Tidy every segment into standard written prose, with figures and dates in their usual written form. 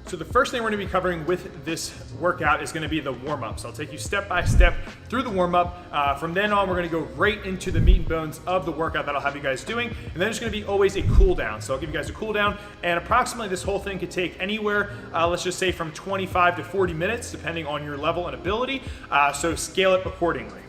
So the first thing we're gonna be covering with this workout is gonna be the warm-up. So I'll take you step by step through the warm-up. From then on, we're gonna go right into the meat and bones of the workout that I'll have you guys doing. And then there's gonna be always a cool down. So I'll give you guys a cool down, and approximately this whole thing could take anywhere, let's just say from 25 to 40 minutes, depending on your level and ability. So scale it accordingly.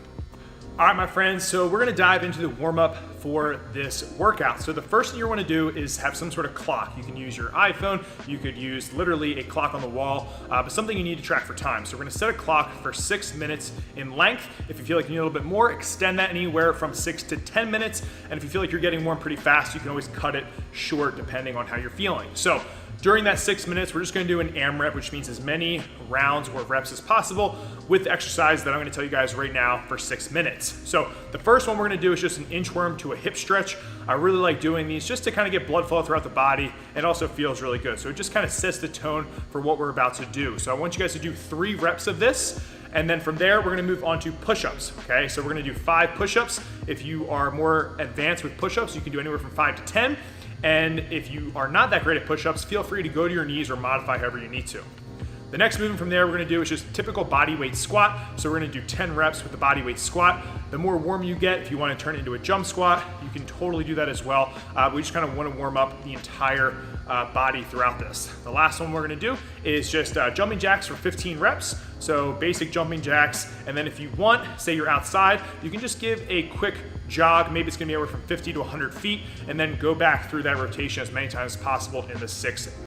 All right, my friends, so we're gonna dive into the warm-up for this workout. So the first thing you wanna do is have some sort of clock. You can use your iPhone, you could use literally a clock on the wall, but something you need to track for time. So we're gonna set a clock for 6 minutes in length. If you feel like you need a little bit more, extend that anywhere from 6 to 10 minutes. And if you feel like you're getting warm pretty fast, you can always cut it short depending on how you're feeling. So during that 6 minutes, we're just gonna do an AMRAP, which means as many rounds or reps as possible with the exercise that I'm gonna tell you guys right now for 6 minutes. So the first one we're gonna do is just an inchworm to a hip stretch. I really like doing these just to kind of get blood flow throughout the body, and also feels really good. So it just kind of sets the tone for what we're about to do. So I want you guys to do 3 reps of this, and then from there, we're gonna move on to push-ups, okay? So we're gonna do 5 push-ups. If you are more advanced with push-ups, you can do anywhere from 5 to 10. And if you are not that great at push-ups, feel free to go to your knees or modify however you need to. The next movement from there we're gonna do is just typical body weight squat. So we're gonna do 10 reps with the body weight squat. The more warm you get, if you wanna turn it into a jump squat, you can totally do that as well. We just kind of wanna warm up the entire body throughout this. The last one we're gonna do is just jumping jacks for 15 reps. So basic jumping jacks. And then if you want, say you're outside, you can just give a quick jog. Maybe it's gonna be anywhere from 50 to 100 feet, and then go back through that rotation as many times as possible in the 6